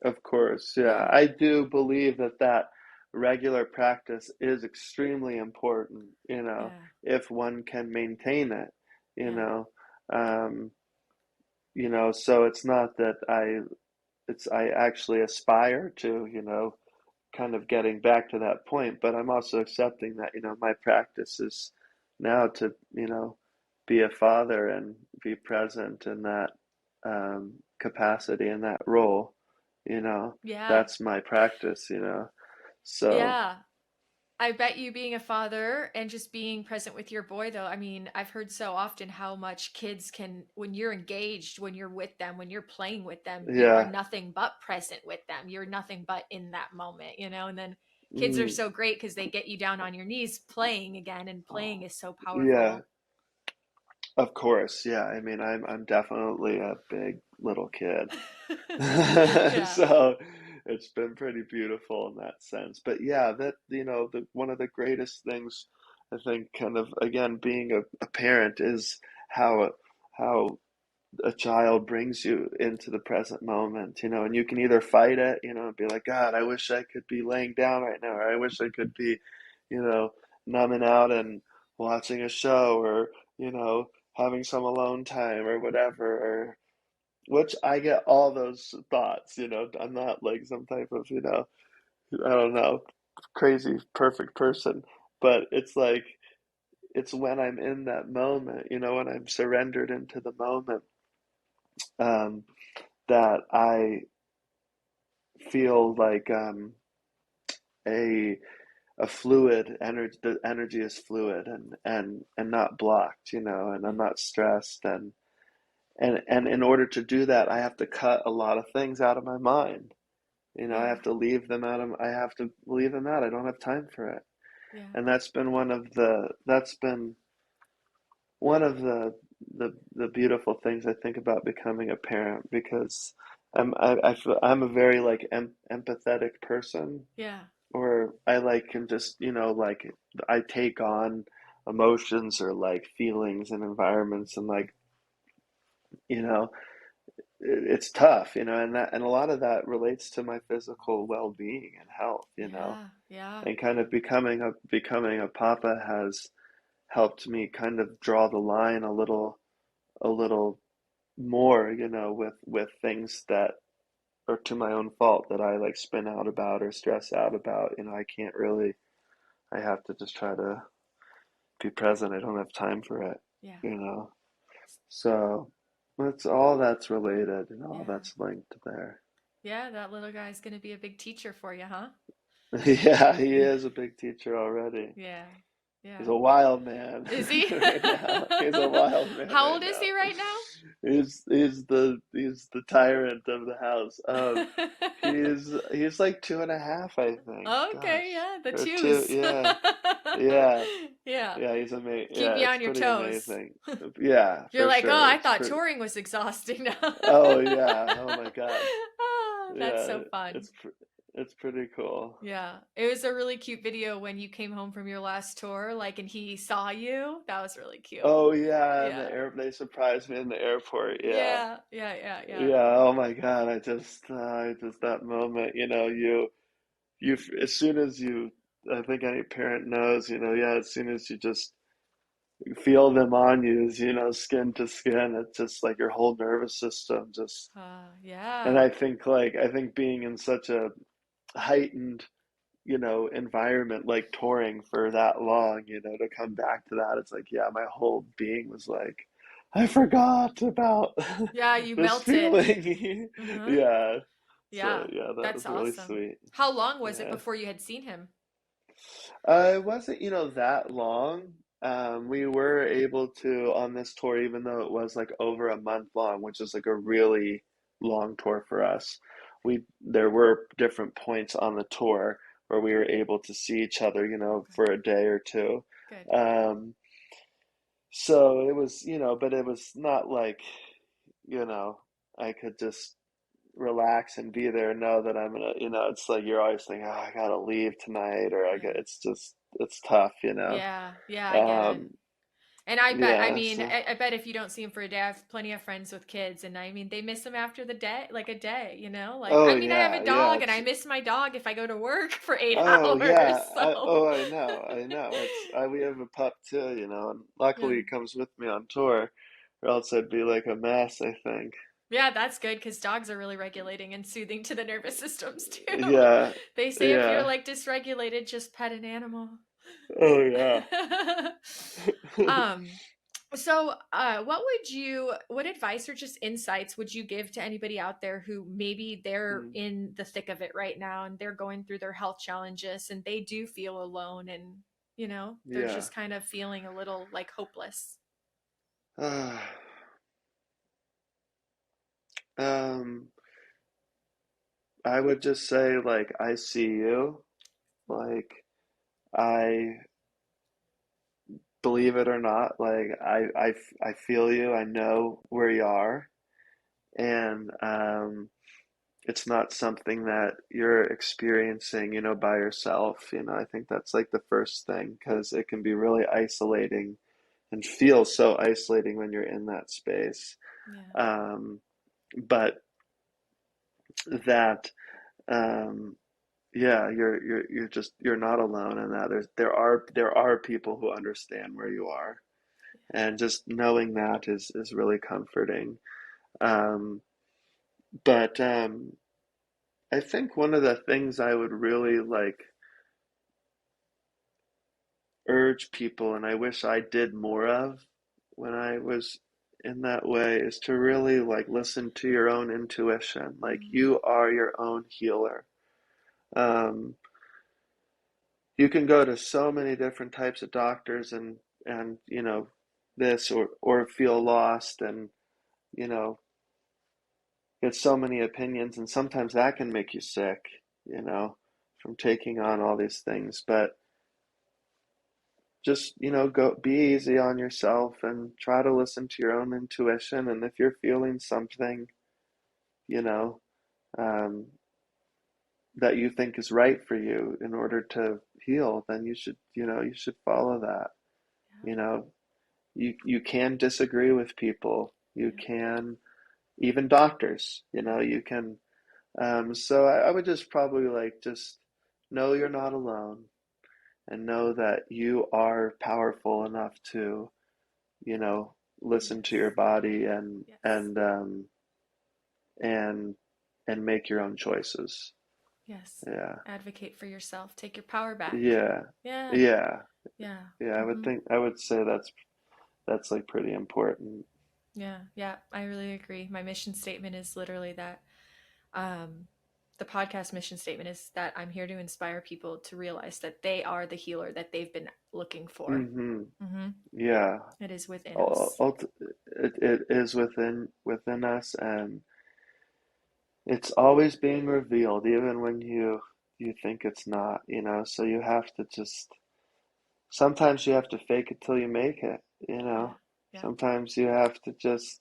Of course, yeah. Yeah, I do believe that regular practice is extremely important, yeah, if one can maintain it, you yeah. know. Um, so it's not that I actually aspire to, kind of getting back to that point, but I'm also accepting that, my practice is now to, be a father and be present in that capacity and that role, you know, Yeah. that's my practice, So, Yeah. I bet you being a father and just being present with your boy, though, I mean, I've heard so often how much kids can, when you're engaged, when you're with them, when you're playing with them, you are yeah. nothing but present with them. You're nothing but in that moment. And then kids are Mm, so great because they get you down on your knees playing again, and playing is so yeah, powerful. of course. Yeah. I mean, I'm definitely a big little kid. Yeah. So it's been pretty beautiful in that sense. But yeah, that the one of the greatest things I think kind of again being a parent is how a child brings you into the present moment, and you can either fight it, and be like, God, I wish I could be laying down right now, or I wish I could be, you know, numbing out and watching a show, or, having some alone time or whatever, or which I get all those thoughts, I'm not like some type of, I don't know, crazy perfect person, but it's like it's when I'm in that moment, when I'm surrendered into the moment, um, that I feel like a a fluid energy. The energy is fluid and not blocked, and I'm not stressed, and in order to do that, I have to cut a lot of things out of my mind. I Yeah. have to leave them out of. I have to leave them out. I don't have time for it, Yeah. and that's been one of the beautiful things I think about becoming a parent, because I'm a very like empathetic person, Yeah. or I like can just like I take on emotions or like feelings and environments, and like you know it's tough, and a lot of that relates to my physical well-being and health, Yeah. Yeah. and kind of becoming a papa has helped me kind of draw the line a little more, with things that are to my own fault, that I like spin out about or stress out about. I can't really, I have to just try to be present. I don't have time for it, Yeah. you know. So that's related and all Yeah. that's linked there. Yeah, that little guy's gonna be a big teacher for you, huh? Yeah, he is a big teacher already. Yeah. He's Yeah. a wild man Is he? right now. He's a wild man How right old is he now. right now? He's the tyrant of the house. He's like 2.5, I think. Okay, Gosh, yeah, the or two. twos. Yeah, yeah, Yeah. yeah. He's amazing. Keep Yeah, you it's on your pretty toes. amazing. Yeah, You're for like, oh, sure. I It's thought pretty. touring was exhausting now. Oh yeah. Oh my God. Ah, that's Yeah, so fun. it's pretty cool. Yeah. It was a really cute video when you came home from your last tour, like, and he saw you. That was really cute. Oh yeah, and Yeah. they surprised me in the airport. Yeah. Yeah. Yeah. Yeah. Yeah. Yeah, oh my God, I just that moment, as soon as I think any parent knows, yeah, as soon as you just feel them on you, skin to skin, it's just like your whole nervous system just, and Yeah. I think being in such a heightened, environment, like touring for that long, to come back to that, it's like, yeah, my whole being was like, I forgot about Yeah, you this melted. feeling. Uh-huh. Yeah. So Yeah. yeah, that That's was really awesome. sweet. How long was it Yeah. before you had seen him? It wasn't, that long. We were able to on this tour, even though it was like over a month long, which is like a really long tour for us. There were different points on the tour where we were able to see each other, Okay. for a day or two. Good. Um, so it was, but it was not like, you know, I could just relax and be there and know that I'm gonna, it's like you're always thinking, oh, I gotta leave tonight, or Yeah. it's tough, Yeah. Yeah, I get it. Um, And I bet, I yeah, mean, so, I bet if you don't see him for a day, I have plenty of friends with kids, and I mean, they miss him after the day, like a day, you know? Like, oh I mean, I have a yeah, yeah, dog, and I miss my dog if I go to work for eight oh hours. yeah, So, I know. We have a pup too, and luckily yeah. he comes with me on tour, or else I'd be like a mess, I think. Yeah, that's good because dogs are really regulating and soothing to the nervous systems too. Yeah, They say if you're yeah, like dysregulated, just pet an animal. oh yeah. um, so, what advice or just insights would you give to anybody out there who maybe they're Mm, in the thick of it right now and they're going through their health challenges and they do feel alone and, they're yeah. just kind of feeling a little like hopeless? Um, I would just say like I see you, like I believe it or not, like I feel you. I know where you are, and it's not something that you're experiencing, by yourself. I think that's like the first thing, because it can be really isolating and feel so isolating when you're in that space. Yeah. Um, but that, um, yeah, you're not alone in that. There are people who understand where you are, and just knowing that is really comforting. Um, but I think one of the things I would really like urge people, and I wish I did more of when I was in that way, is to really like listen to your own intuition. Like, Mm. you are your own healer. Um, you can go to so many different types of doctors, and this, or feel lost, and you know get so many opinions, and sometimes that can make you sick, from taking on all these things. But just, go be easy on yourself and try to listen to your own intuition. And if you're feeling something, you know, um, that you think is right for you in order to heal, then you should follow that. Yeah. You know, you can disagree with people. You Yeah. can, even doctors, you can. So I would just probably like just know you're not alone, and know that you are powerful enough to, you know, listen to your Yes. body, and Yes. and and and make your own choices. Yes. Yeah. Advocate for yourself. Take your power back. Yeah. Yeah. Yeah. Yeah. Yeah. Mm-hmm. I would say that's like pretty important. Yeah. Yeah. I really agree. My mission statement is literally that. Um, the podcast mission statement is that I'm here to inspire people to realize that they are the healer that they've been looking for. Mm-hmm. Mm-hmm. Yeah. It is within Ul- us. ult- it is within us, and it's always being revealed, even when you think it's not, so you have to just sometimes you have to fake it till you make it, you Yeah. know. Yeah. Sometimes you have to just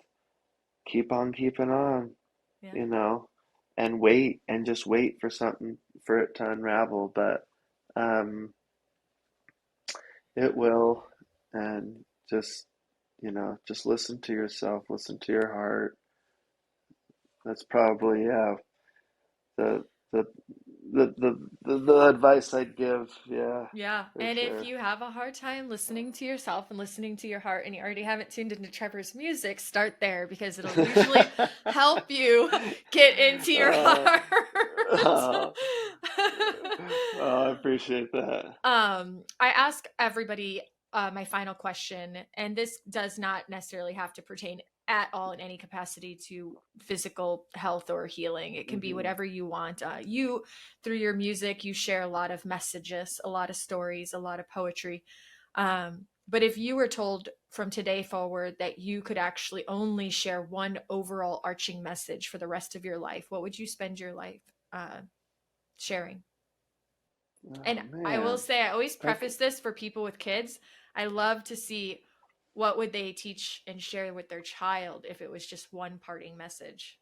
keep on keeping on, Yeah. you know, and wait, and just wait for something, for it to unravel. But um it will. And just listen to yourself, listen to your heart. That's probably, yeah, the the the advice I'd give. Yeah, Yeah. for And if sure. you have a hard time listening to yourself and listening to your heart and you already haven't tuned into Trevor's music, start there because it'll usually help you get into your uh, heart. oh, oh, I appreciate that. I ask everybody my final question, and this does not necessarily have to pertain at all in any capacity to physical health or healing. It can be Hmm. whatever you want. You, through your music, you share a lot of messages, a lot of stories, a lot of poetry. But if you were told from today forward that you could actually only share one overall arching message for the rest of your life, what would you spend your life sharing? And Oh I will man. say, I always Okay. preface this for people with kids. I love to see what would they teach and share with their child if it was just one parting message.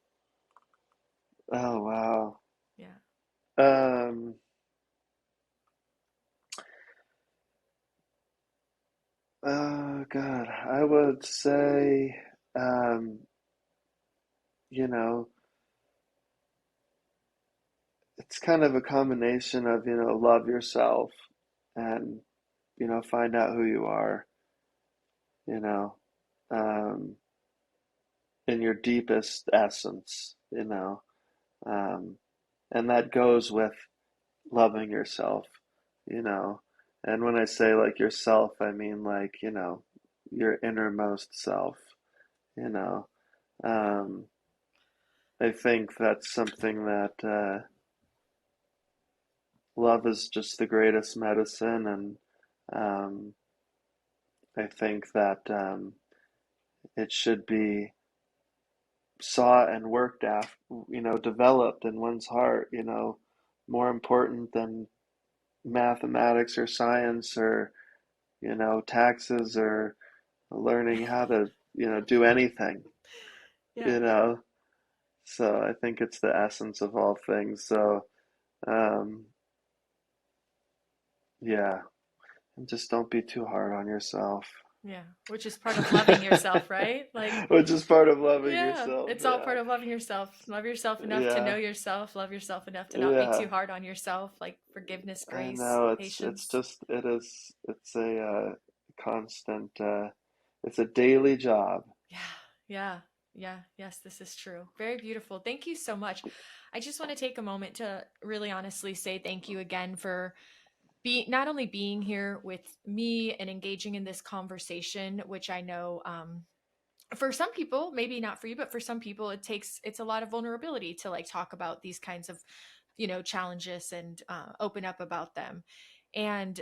Oh wow. Yeah. Um. Oh God. I would say, um, you know, it's kind of a combination of, love yourself, and, find out who you are, you know, um, in your deepest essence, um, and that goes with loving yourself, you know. And when I say like yourself, I mean like, your innermost self, you know. Yeah. Um, I think that's something that, love is just the greatest medicine. And I think that, it should be sought and worked after, developed in one's heart, more important than mathematics or science, or, taxes, or learning how to, do anything, Yeah. you know. So I think it's the essence of all things. So um, yeah, and just don't be too hard on yourself. Yeah, which is part of loving yourself, right? Like, Which is part of loving yeah, yourself. it's all Yeah, part of loving yourself. Love yourself enough to know yeah, yourself, love yourself enough to not be too yeah. hard on yourself, like forgiveness, I grace, know it's patience. just it's a constant it's a daily job. Yeah, yeah, yeah, yes, this is true. Very beautiful. Thank you so much. I just want to take a moment to really honestly say thank you again for not only being here with me and engaging in this conversation, which I know for some people, maybe not for you, but for some people, it's a lot of vulnerability to like talk about these kinds of, challenges and open up about them. And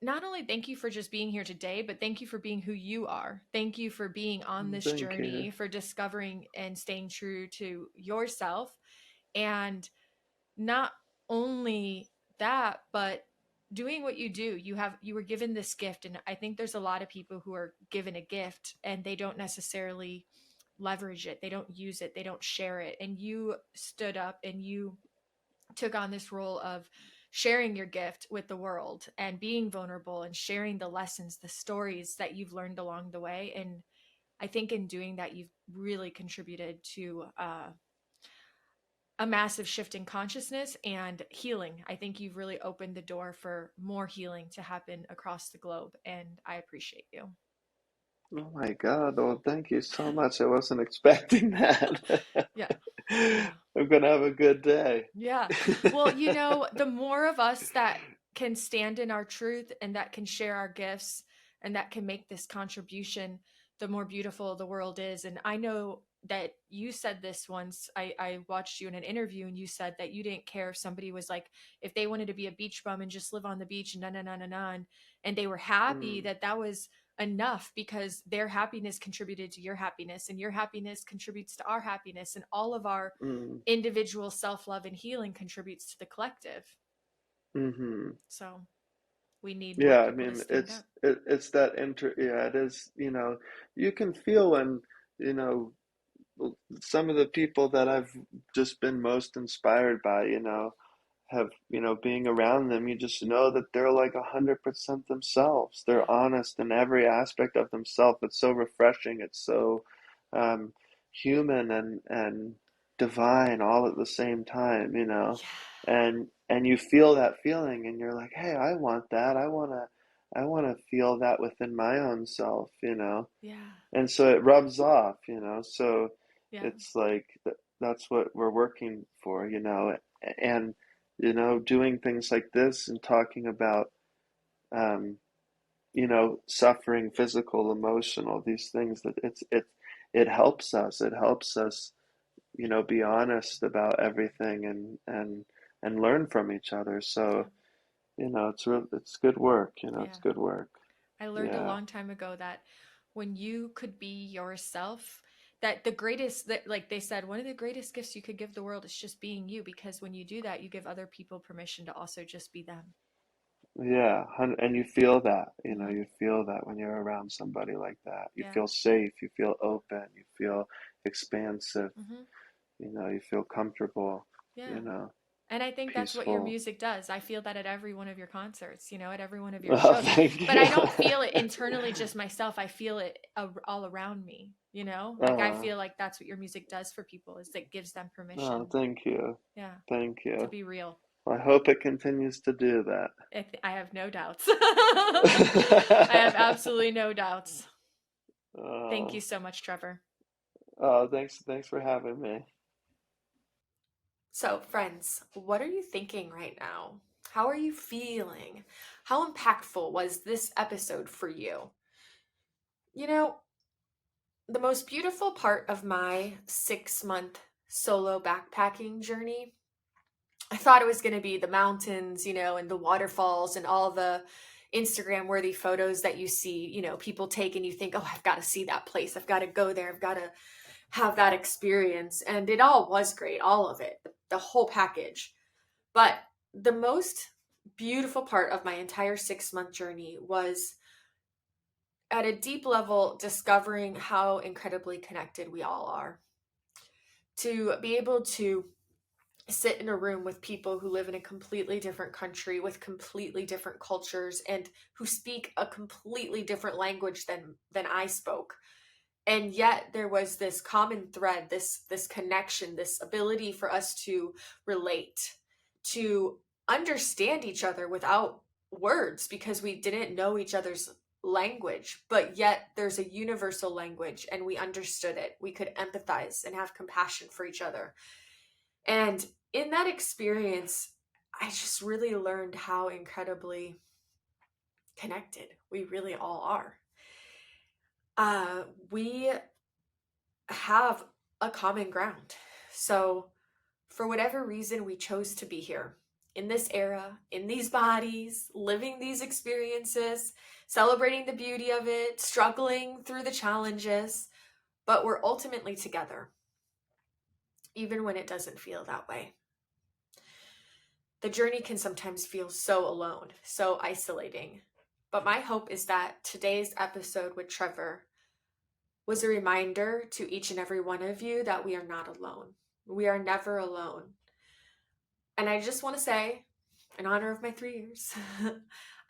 not only thank you for just being here today, but thank you for being who you are. Thank you for being on this Thank you. journey, for discovering and staying true to yourself. And not only that, but doing what you do. You were given this gift. And I think there's a lot of people who are given a gift and they don't necessarily leverage it. They don't use it. They don't share it. And you stood up and you took on this role of sharing your gift with the world and being vulnerable and sharing the lessons, the stories that you've learned along the way. And I think in doing that, you've really contributed to a massive shift in consciousness and healing. I think you've really opened the door for more healing to happen across the globe. And I appreciate you. Oh my God. Well, thank you so much. I wasn't expecting that. Yeah. Yeah. I'm gonna have a good day. Yeah. Well, the more of us that can stand in our truth and that can share our gifts and that can make this contribution, the more beautiful the world is. And I know that you said this once. I watched you in an interview and you said that you didn't care if somebody was like, if they wanted to be a beach bum and just live on the beach and na na na na na, and they were happy Mm, that that was enough because their happiness contributed to your happiness and your happiness contributes to our happiness and all of our mm, individual self-love and healing contributes to the collective. mm-hmm. So we need more Yeah, I people to mean stand up. it's that yeah, it is, you can feel when, you know, some of the people that I've just been most inspired by, have, being around them, you just know that they're like 100% themselves. Yeah. They're honest in every aspect of themselves. It's so refreshing. It's so um, human and divine all at the same time, Yeah. and you feel that feeling, and you're like, hey, I want that. I wanna feel that within my own self. Yeah. And so it rubs off. So Yeah. it's like that's what we're working for. And doing things like this and talking about um, suffering, physical, emotional, these things that it helps us. It helps us, be honest about everything and learn from each other. So, Yeah. it's good work. It's Yeah. good work. I learned a Yeah. long time ago that when you could be yourself, that the greatest, that like they said, one of the greatest gifts you could give the world is just being you, because when you do that, you give other people permission to also just be them. Yeah, and you feel that, Hmm. you feel that when you're around somebody like that. You Yeah. feel safe, you feel open, you feel expansive, Hmm. you feel comfortable, Yeah. And I think that's what your peaceful. music does. I feel that at every one of your concerts, at every one of your Oh, shows. thank But you. I don't feel it internally just myself. I feel it all around me. Like I Uh, feel like that's what your music does for people is it gives them oh, permission. thank you. Yeah, Thank to you. be real. I hope it continues to do that. I have no doubts. I have absolutely no doubts. Thank you Oh, so much, Trevor. oh, thanks for having me. So, friends, what are you thinking right now? How are you feeling? How impactful was this episode for you? You know, the most beautiful part of my 6 month solo backpacking journey, I thought it was going to be the mountains, and the waterfalls and all the Instagram worthy photos that you see, people take and you think, oh, I've got to see that place. I've got to go there. I've got to have that experience. And it all was great, all of it, the whole package. But the most beautiful part of my entire 6 month journey was at a deep level discovering how incredibly connected we all are. to be able to sit in a room with people who live in a completely different country with completely different cultures and who speak a completely different language than I spoke. And yet there was this common thread, this connection, this ability for us to relate, to understand each other without words because we didn't know each other's language, but yet there's a universal language and we understood it. We could empathize and have compassion for each other. And in that experience, I just really learned how incredibly connected we really all are. We have a common ground. So, for whatever reason, we chose to be here in this era, in these bodies, living these experiences, celebrating the beauty of it, struggling through the challenges, but we're ultimately together, even when it doesn't feel that way. The journey can sometimes feel so alone, so isolating. But my hope is that today's episode with Trevor was a reminder to each and every one of you that we are not alone. We are never alone. And I just want to say, in honor of my 3 years,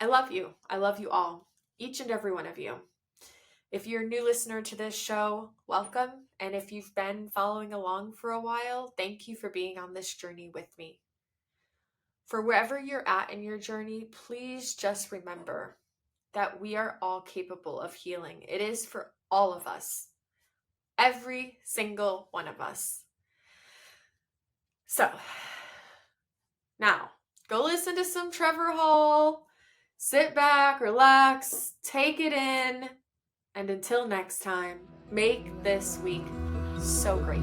I love you. I love you all, each and every one of you. If you're a new listener to this show, welcome. And if you've been following along for a while, thank you for being on this journey with me. For wherever you're at in your journey, please just remember that we are all capable of healing. It is for all of us, every single one of us. So, now, go listen to some Trevor Hall, sit back, relax, take it in, and until next time, make this week so great.